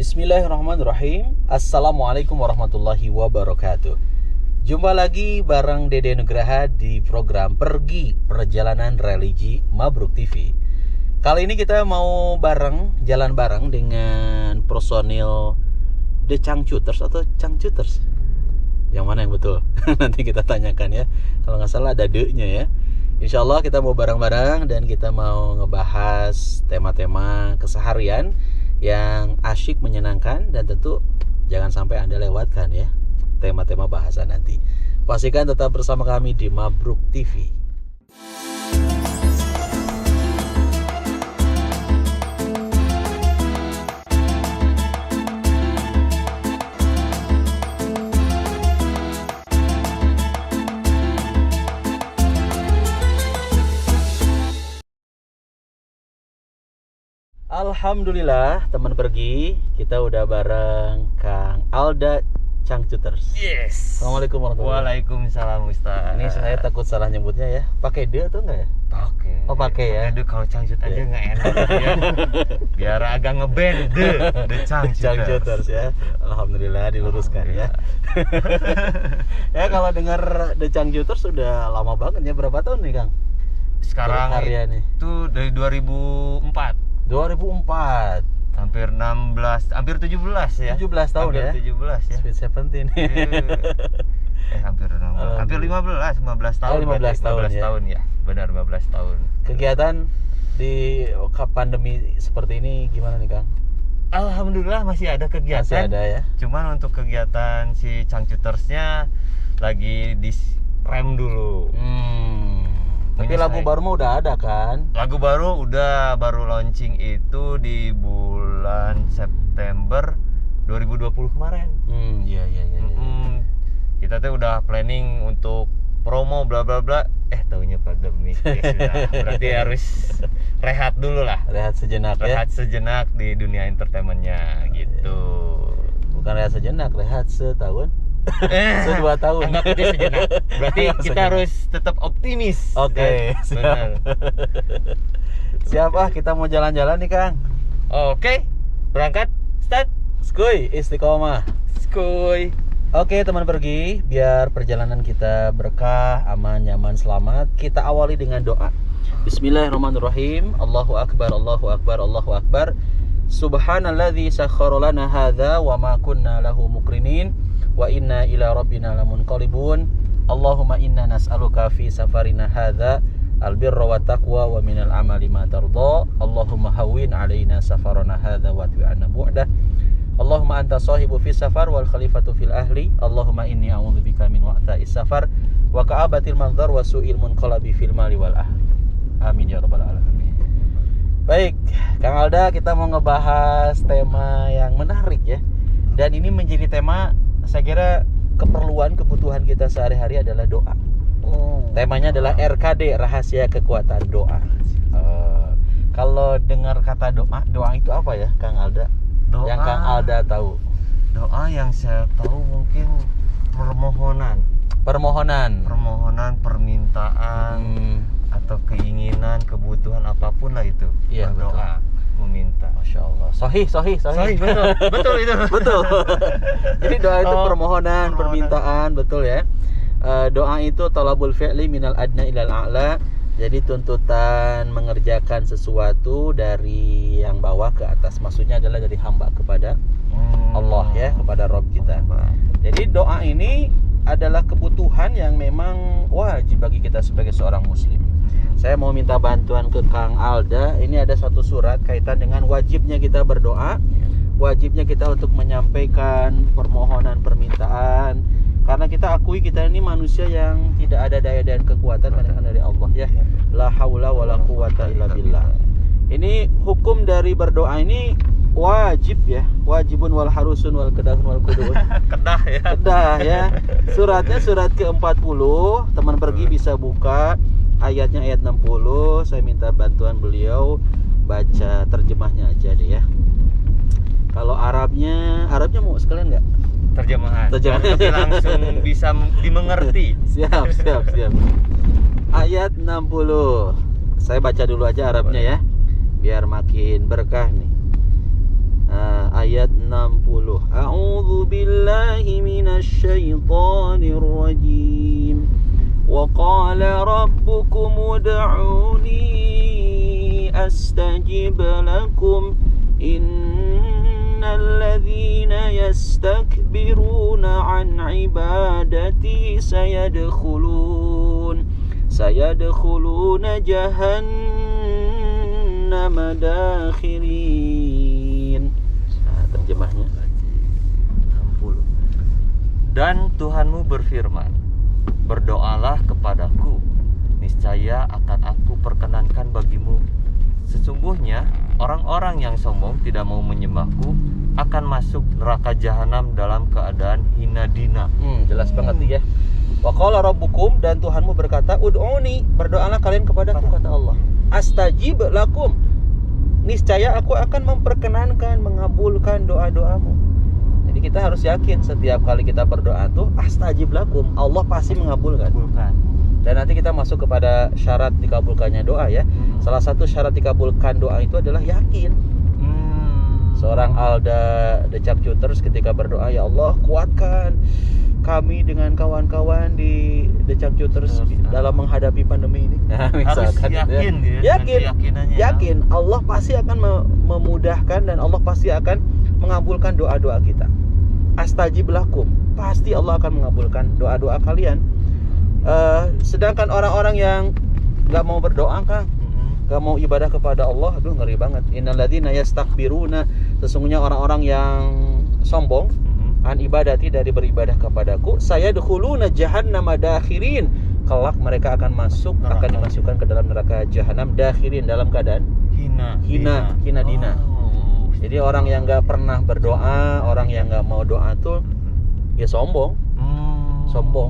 Bismillahirrahmanirrahim. Assalamualaikum warahmatullahi wabarakatuh. Jumpa lagi bareng Dede Nugraha di program Pergi Perjalanan Religi Mabruk TV. Kali ini kita mau jalan bareng dengan personil The Changcuters atau Changcuters. Yang mana yang betul? Nanti kita tanyakan ya. Kalau nggak salah ada D-nya ya. Insya Allah kita mau bareng-bareng dan kita mau ngebahas tema-tema keseharian yang asyik, menyenangkan, dan tentu jangan sampai Anda lewatkan ya tema-tema bahasan nanti. Pastikan tetap bersama kami di Mabruk TV. Alhamdulillah teman pergi, kita udah bareng Kang Alda Changcuters. Yes. Assalamualaikum warahmatullahi wabarakatuh. Waalaikumsalam Ustaz. Ini saya takut salah nyebutnya ya. Pakai D atau enggak ya? Pakai. Oh pakai ya. Aduh kalau Changcut aja nggak enak ya. Biar agak ngeband The Changcuters ya. Alhamdulillah diluruskan ya. Ya kalau dengar The Changcuters sudah lama banget ya. Berapa tahun nih Kang? Sekarang itu dari 2004. 2004. Hampir 16, hampir 17 ya. 17 tahun hampir ya. 17 ya. Sweet 17. Hampir 16. Hampir 15 tahun. 15 tahun ya. Benar 15 tahun. Kegiatan di pandemi seperti ini gimana nih Kang? Alhamdulillah masih ada kegiatan. Masih ada ya. Cuman untuk kegiatan si Changcutersnya lagi di rem dulu. Tapi lagu baru mah udah ada kan? Lagu baru baru launching itu di bulan September 2020 kemarin. Iya. Kita tuh udah planning untuk promo bla bla bla. Taunya pandemi. Ya sudah. Berarti harus rehat dulu lah. Rehat sejenak Rehat sejenak di dunia entertainmentnya gitu. Bukan rehat sejenak, rehat setahun. 2 tahun. Anggap itu sejenak. Berarti kita harus tetap optimis. Oke, siap. Siap kita mau jalan-jalan nih Kang. Oke, berangkat. Start. Skuy, istiqomah. Skuy. Oke teman pergi, biar perjalanan kita berkah, aman, nyaman, selamat. Kita awali dengan doa. Bismillahirrahmanirrahim. Allahu akbar, Allahu akbar, Allahu akbar. Subhanalladzi sakhkhara lana hadza wa ma kunna lahu muqrinin. Wa inna ila rabbina lamunqalibun. Allahumma inna nas'aluka fi safarina hadza albirra wa taqwa wa minal amali ma tardha. Allahumma hawwin alaina safarana hadza wa tu'anna bu'dah. Allahumma anta sahibu fi safar wal khalifatu fil ahli. Allahumma inni a'udzubika min wa'tha'is safar wa ka'abatil manzar wa su'il munqalabi fil mali wal ahli. Amin ya rabbal alamin. Baik, Kang Alda, kita mau ngebahas tema yang menarik ya. Dan ini menjadi tema, saya kira kebutuhan kita sehari-hari adalah doa. Temanya adalah RKD, rahasia kekuatan doa. Kalau dengar kata doa itu apa ya Kang Alda? Doa, yang Kang Alda tahu. Doa yang saya tahu mungkin permohonan, permintaan, atau keinginan, kebutuhan apapun lah itu. Iya, doa, meminta. Masya Allah. Sahih. Betul itu. Betul. Jadi doa itu permohonan, permintaan, betul ya. Doa itu talabul fi'li minal adna ilal a'la. Jadi tuntutan mengerjakan sesuatu dari yang bawah ke atas. Maksudnya adalah dari hamba kepada Allah ya, kepada Rabb kita. Jadi doa ini adalah kebutuhan yang memang wajib bagi kita sebagai seorang muslim. Saya mau minta bantuan ke Kang Alda. Ini ada satu surat kaitan dengan wajibnya kita berdoa, wajibnya kita untuk menyampaikan permohonan, permintaan. Karena kita akui kita ini manusia yang tidak ada daya dan kekuatan melainkan dari Allah ya. La haula wala quwata illa billah. Ini hukum dari berdoa ini wajib ya. Wajibun wal harusun wal kedahun wal kudun. Kedah ya. Suratnya surat ke-40. Teman pergi bisa buka ayatnya, ayat 60. Saya minta bantuan beliau baca terjemahnya aja deh ya. Kalau Arabnya mau sekalian nggak? Terjemahan. Tapi langsung bisa dimengerti. Siap. Ayat 60. Saya baca dulu aja Arabnya ya, biar makin berkah nih. ayat 60. A'udzu billahi minasyaitonir rajim. Wa qala rabbukum ud'uni astajib lakum innal ladzina yastakbiruna an ibadati sayadkhuluna jahannam dakhirin. Nah, terjemahnya 60. Dan Tuhanmu berfirman, berdoalah kepadaku, niscaya akan aku perkenankan bagimu. Sesungguhnya orang-orang yang sombong tidak mau menyembahku akan masuk neraka jahanam dalam keadaan hina dina. Jelas banget nih ya. Wa qala rabbukum, dan Tuhanmu berkata, ud'uni, berdoalah kalian kepadaku, kata Allah. Astajib lakum, niscaya aku akan memperkenankan, mengabulkan doa-doamu. Jadi kita harus yakin setiap kali kita berdoa tuh astajib lakum, Allah pasti mengabulkan. Dan nanti kita masuk kepada syarat dikabulkannya doa ya. Salah satu syarat dikabulkan doa itu adalah yakin. Seorang Alda Decak Cuters ketika berdoa, ya Allah kuatkan kami dengan kawan-kawan di Decak Cuters dalam menghadapi pandemi ini. Nah, misalkan harus yakin ya. Yakin Allah pasti akan memudahkan dan Allah pasti akan mengabulkan doa-doa kita. Astajib lakum, pasti Allah akan mengabulkan doa-doa kalian. Sedangkan orang-orang yang nggak mau berdoa, Kang, nggak mau ibadah kepada Allah, aduh ngeri banget. Innal ladzina yastakbiruna, sesungguhnya orang-orang yang sombong an ibadati, dari beribadah kepadaku, sayadkhuluna jahannam dakhirin, kelak mereka akan masuk neraka. Akan dimasukkan ke dalam neraka jahanam dakhirin, dalam keadaan hina dina. Jadi orang yang nggak pernah berdoa, orang yang nggak mau doa tuh ya sombong.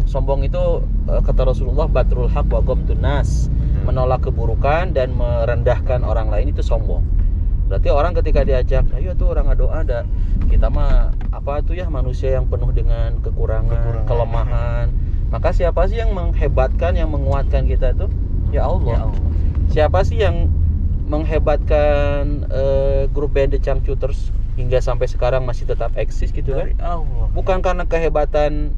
Sombong itu kata Rasulullah, batrul haq wa ghamtun nas, menolak keburukan dan merendahkan orang lain itu sombong. Berarti orang ketika diajak, ayo tuh orang doa, ada kita mah apa tuh ya, manusia yang penuh dengan kekurangan, kelemahan. Maka siapa sih yang menghebatkan, yang menguatkan kita tuh? Ya Allah. Siapa sih yang menghebatkan grup band The Changcuters hingga sampai sekarang masih tetap eksis gitu kan? Bukan karena kehebatan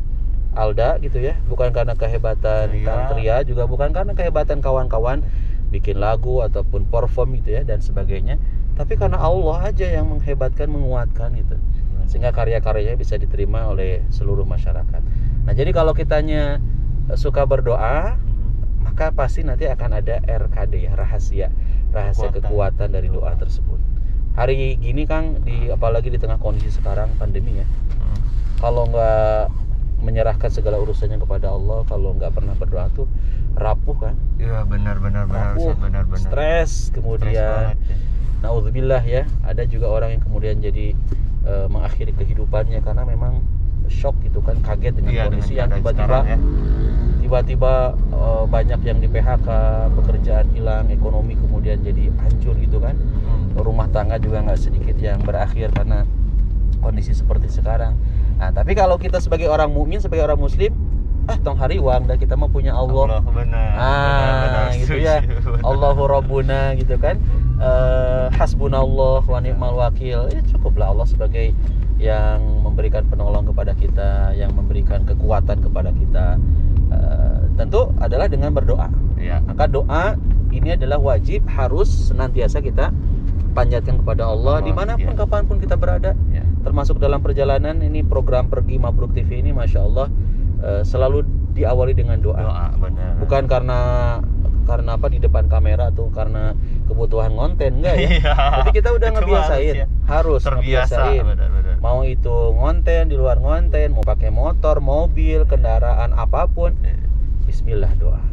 Alda gitu ya, bukan karena kehebatan Kang Tria, juga bukan karena kehebatan kawan-kawan bikin lagu ataupun perform gitu ya dan sebagainya, tapi karena Allah aja yang menghebatkan, menguatkan gitu, sehingga karya-karyanya bisa diterima oleh seluruh masyarakat. Nah, jadi kalau kitanya suka berdoa, maka pasti nanti akan ada RKD ya, rahasia kekuatan dari doa tersebut. Hari gini Kang, apalagi di tengah kondisi sekarang pandemi ya, kalau nggak menyerahkan segala urusannya kepada Allah, kalau nggak pernah berdoa tuh rapuh kan? Iya benar. Stres, kemudian naudzubillah ya, ada juga orang yang kemudian jadi mengakhiri kehidupannya karena memang shock gitu kan, kaget dengan kondisi yang tiba-tiba banyak yang di PHK, pekerjaan hilang, ekonomi kemudian jadi hancur gitu kan. Rumah tangga juga nggak sedikit yang berakhir karena kondisi seperti sekarang. Nah, tapi kalau kita sebagai orang mukmin, sebagai orang muslim, tong hari uang dan kita mah punya Allah. Benar, gitu ya. Allahu Rabbuna gitu kan. Hasbunallah wa ni'mal wakil. Ya cukuplah Allah sebagai yang memberikan penolong kepada kita, yang memberikan kekuatan kepada kita. Tentu adalah dengan berdoa. Ya. Maka doa ini adalah wajib, harus senantiasa kita panjatkan kepada Allah dimanapun kapanpun kita berada. Termasuk dalam perjalanan ini, program Pergi Mabruk TV ini Masya Allah selalu diawali dengan doa. Benar. Bukan karena apa di depan kamera atau karena kebutuhan konten, enggak ya. Jadi kita udah ngebiasain, harus ngebiasain. Benar. Mau itu ngonten, di luar ngonten, mau pakai motor, mobil, kendaraan apapun, bismillah doa.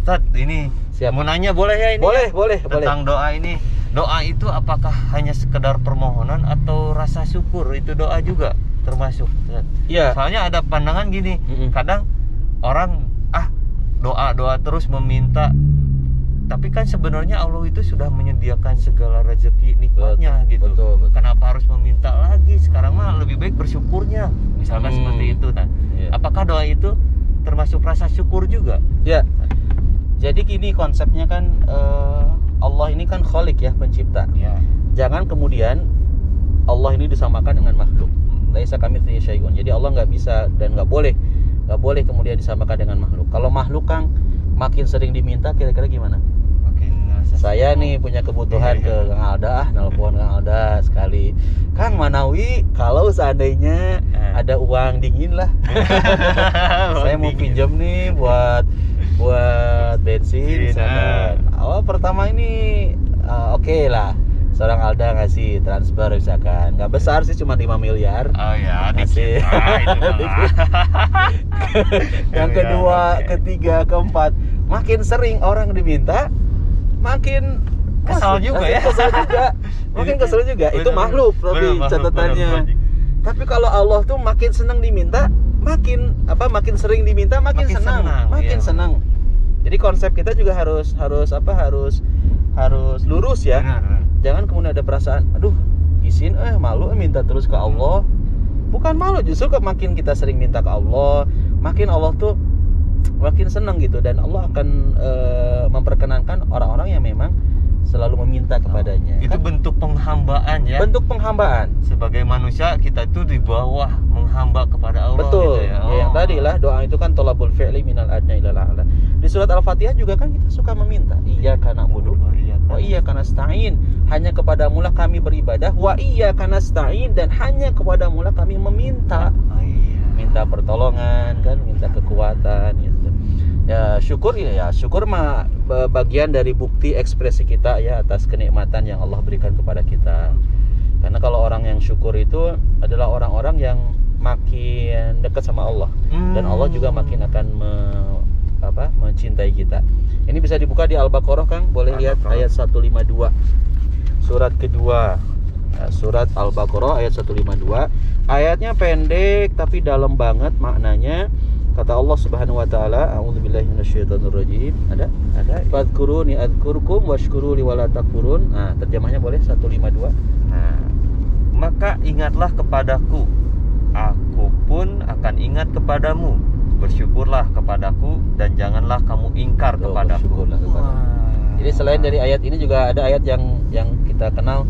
Ustaz, ini siap. Mau nanya boleh ya ini? Boleh. Tentang doa ini. Doa itu apakah hanya sekedar permohonan atau rasa syukur? Itu doa juga termasuk. Iya. Soalnya ada pandangan gini, kadang orang doa terus meminta, tapi kan sebenarnya Allah itu sudah menyediakan segala rezeki nikmatnya gitu. Betul. Kenapa harus meminta lagi? Sekarang mah lebih baik bersyukurnya. Misalkan seperti itu kan. Apakah doa itu termasuk rasa syukur juga? Ya. Jadi gini konsepnya kan, Allah ini kan Khalik ya, pencipta. Jangan kemudian Allah ini disamakan dengan makhluk. Laisa kamitslihi syai'un. Jadi Allah nggak bisa dan nggak boleh kemudian disamakan dengan makhluk. Kalau makhluk Kang makin sering diminta, kira-kira gimana? Saya nih punya kebutuhan ke Kang Alda, nelpon Kang Alda sekali. Kang Manawi, kalau seandainya ada uang dingin lah. Saya mau pinjam nih buat bensin misalkan. Awal pertama ini oke lah. Seorang Alda ngasih transfer misalkan. Nggak besar sih, cuma 5 miliar. Oh ya, ngasih. Yang kedua, ketiga, keempat, makin sering orang diminta, makin kesal juga ya. Makin kesel juga. Itu makhluk tapi catatannya. Tapi kalau Allah tuh makin senang diminta, makin sering diminta, makin senang. Senang. Jadi konsep kita juga harus lurus ya. Jangan kemudian ada perasaan, aduh, izin malu minta terus ke Allah. Bukan malu, justru makin kita sering minta ke Allah, makin Allah tuh makin senang gitu, dan Allah akan memperkenankan orang-orang yang memang selalu meminta kepadanya. Itu kan bentuk penghambaan ya. Bentuk penghambaan. Sebagai manusia kita itu di bawah menghamba kepada Allah. Betul. Gitu ya. Ya, yang tadi lah doa itu kan thalabul fi'li minal adna ilal a'la. Di surat Al-Fatihah juga kan kita suka meminta. Iyyaka na'budu wa iyyaka nasta'in. Hanya kepadamu lah kami beribadah. Wa iyyaka nasta'in, dan hanya kepadamu lah kami meminta. Minta pertolongan kan, minta kekuatan gitu. Ya syukur mah bagian dari bukti ekspresi kita ya atas kenikmatan yang Allah berikan kepada kita. Karena kalau orang yang syukur itu adalah orang-orang yang makin dekat sama Allah, dan Allah juga makin akan mencintai kita. Ini bisa dibuka di Al-Baqarah, Kang. Boleh lihat ayat 152. Surat kedua. Surat Al-Baqarah ayat 152. Ayatnya pendek tapi dalam banget maknanya. Kata Allah Subhanahu wa taala, a'udzubillahi minasyaitonirrajim. Ada? Fadhkuruni adzkurkum washkuruli wala takfurun. Nah, terjemahnya boleh 152. Nah, maka ingatlah kepadaku, aku pun akan ingat kepadamu. Bersyukurlah kepadaku dan janganlah kamu ingkar kepadaku. Jadi selain dari ayat ini juga ada ayat yang kita kenal,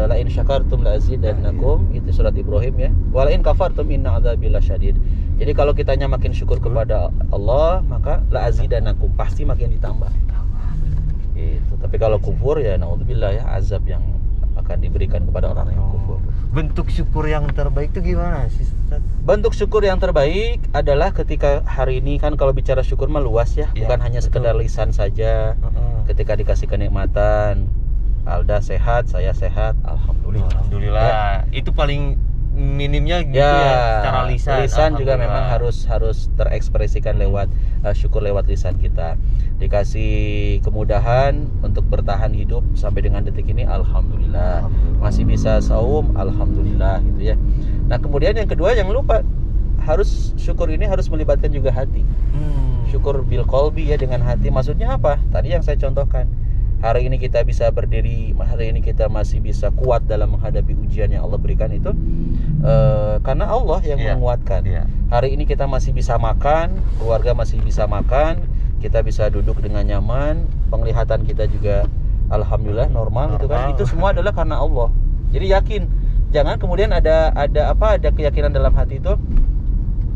la in syakartum la azidannakum, itu surat Ibrahim ya. Wa la in kafartum inna adzabi lasyadid. Jadi kalau kitanya makin syukur kepada Allah, maka la azidannakum, pasti makin ditambah. Gitu. Tapi kalau kufur ya naudzubillah ya, azab yang akan diberikan kepada orang yang kufur. Bentuk syukur yang terbaik itu gimana sih, Ustaz? Bentuk syukur yang terbaik adalah ketika hari ini kan, kalau bicara syukur mah luas ya, bukan hanya sekedar lisan saja. Ketika dikasih kenikmatan, Alda sehat, saya sehat, alhamdulillah. Ya. Itu paling minimnya gitu ya, secara lisan juga memang harus terekspresikan lewat syukur lewat lisan kita. Dikasih kemudahan untuk bertahan hidup sampai dengan detik ini, alhamdulillah. Masih bisa saum, alhamdulillah gitu ya. Nah, kemudian yang kedua, jangan lupa syukur ini harus melibatkan juga hati. Syukur bil qalbi ya, dengan hati. Maksudnya apa? Tadi yang saya contohkan. Hari ini kita bisa berdiri, hari ini kita masih bisa kuat dalam menghadapi ujian yang Allah berikan itu karena Allah yang menguatkan. Hari ini kita masih bisa makan, keluarga masih bisa makan, kita bisa duduk dengan nyaman, penglihatan kita juga alhamdulillah normal gitu kan. Itu semua adalah karena Allah. Jadi yakin, jangan kemudian ada keyakinan dalam hati itu,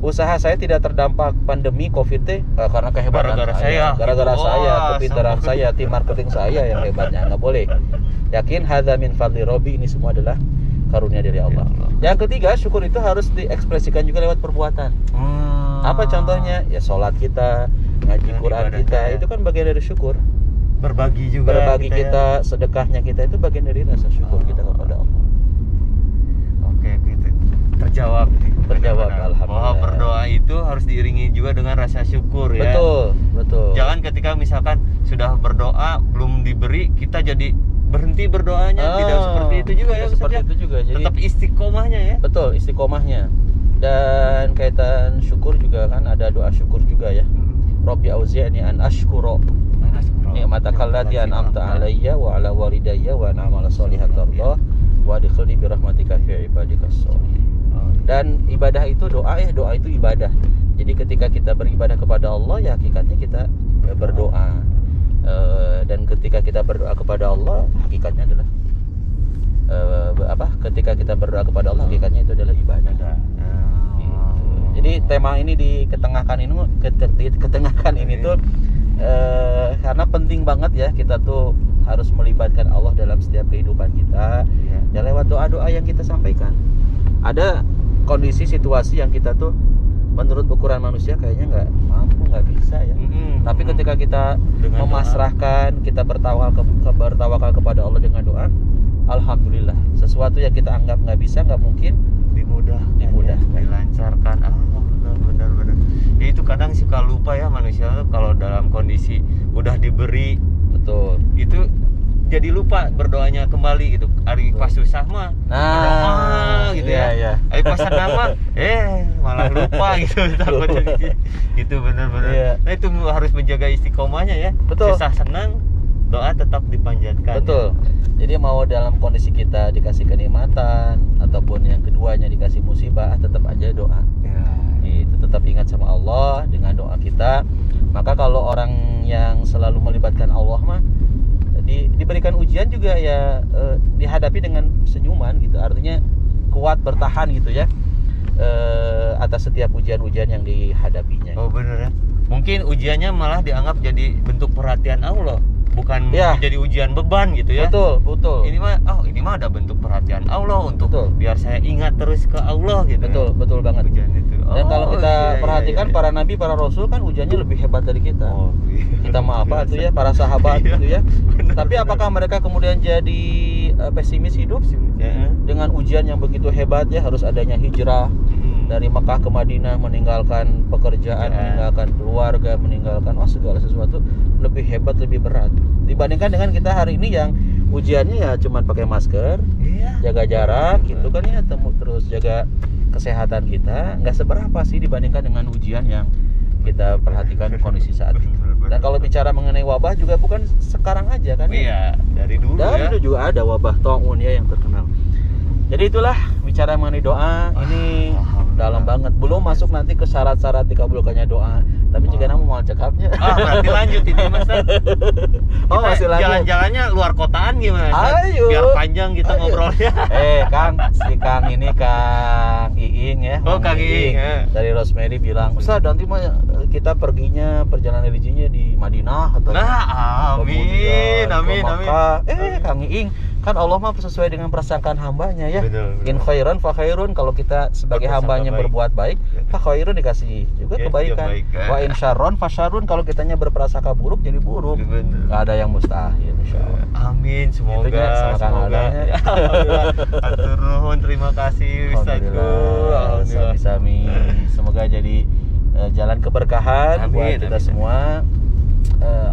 usaha saya tidak terdampak pandemi Covid karena kehebatan saya, kepintaran saya, tim marketing saya yang hebatnya. Nggak boleh. Yakin hadza min fadli Rabbi, ini semua adalah karunia dari Allah. Yang ketiga, syukur itu harus diekspresikan juga lewat perbuatan. Apa contohnya? Ya sholat kita, ngaji Quran kita, itu kan bagian dari syukur. Berbagi juga. Berbagi kita, sedekahnya kita, itu bagian dari rasa syukur kita kepada Allah. Oke, gitu. Terjawab, alhamdulillah. Bahwa berdoa itu harus diiringi juga dengan rasa syukur ya. Betul. Jangan ketika misalkan sudah berdoa belum diberi, kita jadi berhenti berdoanya. Tidak seperti itu juga ya. Seperti itu juga. Jadi tetap istiqomahnya ya. Betul, istiqomahnya. Dan kaitan syukur juga kan ada doa syukur juga ya. Rabbi auzi'ni an ashkura ni'mataka allati an'amta 'alayya wa 'ala walidayya wa an a'mala shalihan tardah wa adkhilni bi rahmatika fi ibadikas shalihin. Dan ibadah itu doa itu ibadah. Jadi ketika kita beribadah kepada Allah, ya hakikatnya kita berdoa. Dan ketika kita berdoa kepada Allah, hakikatnya adalah ketika kita berdoa kepada Allah hakikatnya itu adalah ibadah. Gitu. Jadi tema ini diketengahkan ini tuh karena penting banget ya kita tuh harus melibatkan Allah dalam setiap kehidupan kita. Ya lewat doa-doa yang kita sampaikan. Ada kondisi situasi yang kita tuh menurut ukuran manusia kayaknya nggak mampu, nggak bisa ya. Tapi ketika kita dengan memasrahkan, kita bertawakal kepada Allah dengan doa, alhamdulillah sesuatu yang kita anggap nggak bisa, nggak mungkin, dimudahkan, dilancarkan. Benar. Ya, itu kadang suka lupa ya manusia kalau dalam kondisi udah diberi, betul, itu jadi lupa berdoanya kembali gitu. Hari pas susah mah berdoa gitu ya. Hari pas senang mah malah lupa gitu. Gitu benar-benar. Nah itu harus menjaga istiqomahnya ya. Betul. Susah senang doa tetap dipanjatkan. Betul. Ya. Jadi mau dalam kondisi kita dikasih kenikmatan ataupun yang keduanya dikasih musibah, tetap aja doa. Itu tetap ingat sama Allah dengan doa kita. Maka kalau orang yang selalu melibatkan Allah mah diberikan ujian juga ya dihadapi dengan senyuman gitu, artinya kuat bertahan gitu ya atas setiap ujian-ujian yang dihadapinya. Oh bener ya, mungkin ujiannya malah dianggap jadi bentuk perhatian Allah, bukan jadi ujian beban gitu ya. Betul. Ini mah ada bentuk perhatian Allah untuk biar saya ingat terus ke Allah gitu. Betul banget. Ujian itu. Dan kalau kita perhatikan para nabi, para rasul kan ujiannya lebih hebat dari kita. Kita mah apa tuh ya, para sahabat gitu ya. Tapi apakah mereka kemudian jadi pesimis hidup dengan ujian yang begitu hebat ya, harus adanya hijrah dari Mekah ke Madinah, meninggalkan pekerjaan, meninggalkan keluarga, meninggalkan segala sesuatu, lebih hebat, lebih berat dibandingkan dengan kita hari ini yang ujiannya ya cuman pakai masker, jaga jarak gitu kan ya, terus jaga kesehatan kita, nggak seberapa sih dibandingkan dengan ujian yang kita perhatikan kondisi saat ini. Dan kalau bicara mengenai wabah juga bukan sekarang aja kan ya. Dari dulu juga ada wabah taun ya yang terkenal. Jadi itulah bicara mengenai doa ini dalam banget. Belum masuk nanti ke syarat-syarat dikabulkannya doa. Tapi jika namu mau cekapnya. Berarti lanjut ini Mas. Masih lanjut. Jalan-jalannya luar kotaan gimana? Ayo. Biar panjang kita ngobrolnya. Kang Iing ya. Kang Iing. Dari Rosemary bilang, "Ustaz, nanti mah kita perginya perjalanan religinya di Madinah atau amin. Kang Iing, kan Allah mah sesuai dengan prasangkaan hambanya ya. Betul. In khairan fa khairun, kalau kita sebagai hambanya berbuat baik, fa khairun dikasih juga kebaikan. Wa in syarrun fa syarrun, kalau kitanya berprasangka buruk jadi buruk. Enggak ada yang mustahil insyaallah. Amin, semoga. Hatur nuhun, terima kasih Ustazku. Sami-sami. Semoga jadi jalan keberkahan buat kita semua.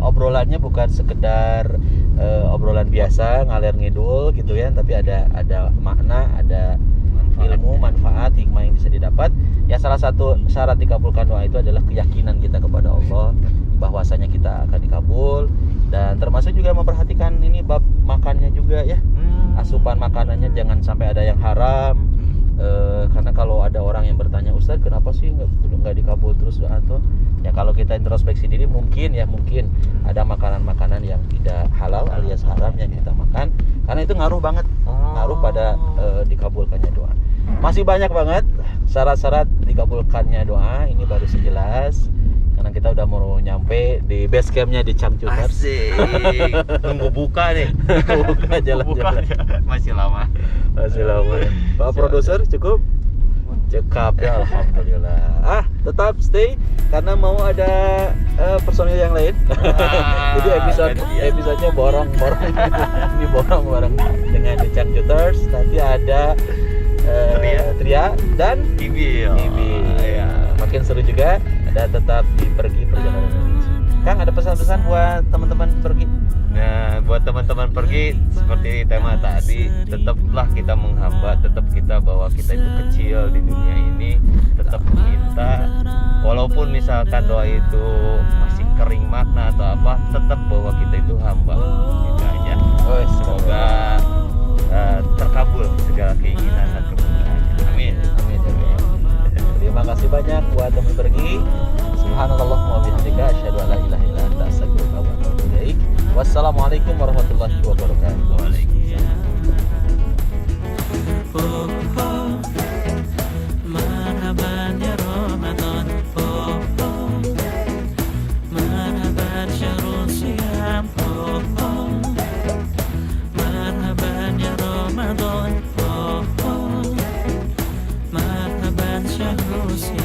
Obrolannya bukan sekedar obrolan biasa ngalir ngidul gitu ya, tapi ada makna, ada ilmu, manfaat, hikmah yang bisa didapat. Ya salah satu syarat dikabulkan doa itu adalah keyakinan kita kepada Allah bahwasanya kita akan dikabul, dan termasuk juga memperhatikan ini bab makannya juga ya. Asupan makanannya jangan sampai ada yang haram. Karena kalau ada orang yang bertanya, Ustaz kenapa sih nggak dikabul terus doa tuh? Ya kalau kita introspeksi diri mungkin ada makanan-makanan yang tidak halal alias haram yang kita makan, karena itu ngaruh banget, ngaruh pada dikabulkannya doa. Masih banyak banget syarat-syarat dikabulkannya doa, ini baru sekilas karena kita udah mau nyampe di base campnya di Changchun. Asik, tunggu buka nih. Buka jalan-jalan. Masih lama. Pak Produser cukup? Cekap ya, alhamdulillah. Tetap stay karena mau ada personil yang lain. Jadi episodenya borong-borong. Ini borong bareng dengan The Changchuters. Nanti ada Tria dan Ibil. Makin seru juga, dan tetap pergi perjalanan religi. Kang, ada pesan-pesan buat teman-teman pergi? Nah, buat teman-teman pergi, seperti tema tadi, tetaplah kita menghamba, tetap kita bahwa kita itu kecil di dunia ini, tetap meminta, walaupun misalkan doa itu masih kering makna atau apa, tetap bahwa kita itu hamba. Gitu aja. Semoga terkabul segala keinginan dan permintaannya. Amin. Terima kasih banyak buat teman pergi. Subhanallahumma wa bihamdika asyhadu an la ilaha illa anta astaghfiruka wa atubu ilaik. Wassalamualaikum warahmatullahi wabarakatuh. Waalaikumsalam. manusia.